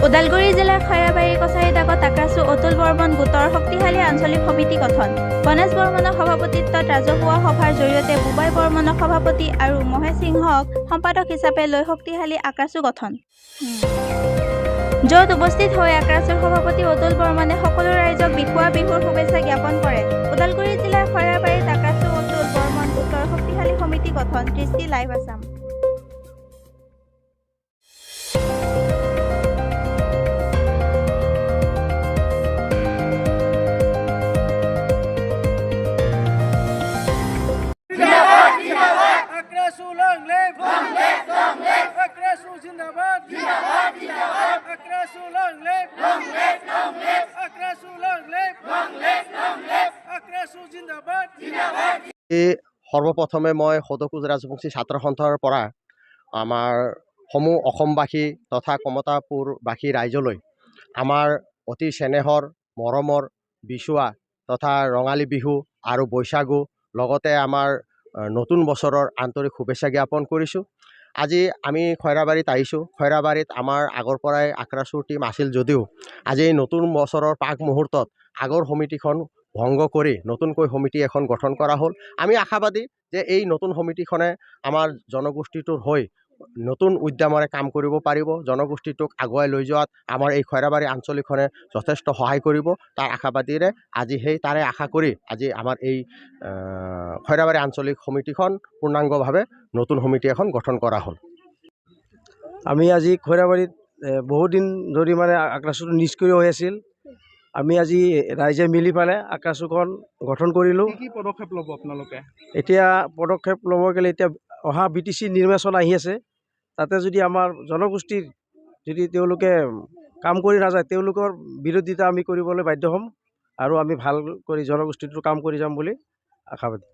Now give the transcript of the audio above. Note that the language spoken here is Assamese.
ওদালগুৰি জিলাৰ খৈৰাবাৰী কছাৰী দাগত আক্ৰাছু অতুল বৰ্মন গোটৰ শক্তিশালী আঞ্চলিক সমিতি গঠন। গণেশ বৰ্মনৰ সভাপতিত্বত ৰাজহুৱা সভাৰ জৰিয়তে বুবাই বৰ্মনক সভাপতি আৰু মহেশ সিংহক সম্পাদক হিচাপে লৈ শক্তিশালী আক্ৰাছু গঠন। য'ত উপস্থিত হৈ আক্ৰাছুৰ সভাপতি অতুল বৰ্মনে সকলো ৰাইজক বিহুৱা বিহুৰ শুভেচ্ছা জ্ঞাপন কৰে। ওদালগুৰি জিলাৰ খৈৰাবাৰীত আক্ৰাছু অতুল বৰ্মন গোটৰ শক্তিশালী সমিতি গঠন। দৃষ্টি লাইভ আছাম। সৰ্বপ্ৰথমে মই শতকোজ ৰাজবংশী ছাত্ৰ সন্থাৰ পৰা আমাৰ সমূহ অসমবাসী তথা কমতাপুৰবাসী ৰাইজলৈ আমাৰ অতি চেনেহৰ মৰমৰ বিচুৱা তথা ৰঙালী বিহু আৰু বৈশাগু লগতে আমাৰ নতুন বছৰৰ আন্তৰিক শুভেচ্ছা জ্ঞাপন কৰিছোঁ। আজি আমি খৈৰাবাৰীত আহিছোঁ। খৈৰাবাৰীত আমাৰ আগৰ পৰাই আক্ৰাছুৰ টীম আছিল যদিও আজি এই নতুন বছৰৰ প্ৰাক মুহূৰ্তত আগৰ সমিতিখন ভংগ কৰি নতুনকৈ সমিতি এখন গঠন কৰা হ'ল। আমি আশাবাদী যে এই নতুন সমিতিখনে আমাৰ জনগোষ্ঠীটোৰ হৈ নতুন উদ্যমেৰে কাম কৰিব পাৰিব। জনগোষ্ঠীটোক আগুৱাই লৈ যোৱাত আমাৰ এই খৈৰাবাৰী আঞ্চলিকখনে যথেষ্ট সহায় কৰিব। তাৰ আশাবাদীৰে আজি তাৰে আশা কৰি আজি আমাৰ এই খৈৰাবাৰী আঞ্চলিক সমিতিখন পূৰ্ণাংগভাৱে নতুন সমিতি এখন গঠন কৰা হ'ল। আমি আজি খৈৰাবাৰীত বহুদিন ধৰি মানে আক্ৰাছুটো নিষ্ক্ৰিয় হৈ আছিল। আমি আজি ৰাইজে মিলি পেলাই আক্ৰাছুখন গঠন কৰিলোঁ। কি পদক্ষেপ ল'ব আপোনালোকে? এতিয়া পদক্ষেপ ল'ব গ'লে এতিয়া অহা BTC নিৰ্বাচন আহি আছে। তাতে যদি আমাৰ জনগোষ্ঠীৰ যদি তেওঁলোকে কাম কৰি নাযায় তেওঁলোকৰ বিৰোধিতা আমি কৰিবলৈ বাধ্য হ'ম আৰু আমি ভাল কৰি জনগোষ্ঠীটোৰ কাম কৰি যাম বুলি আশাবাদী।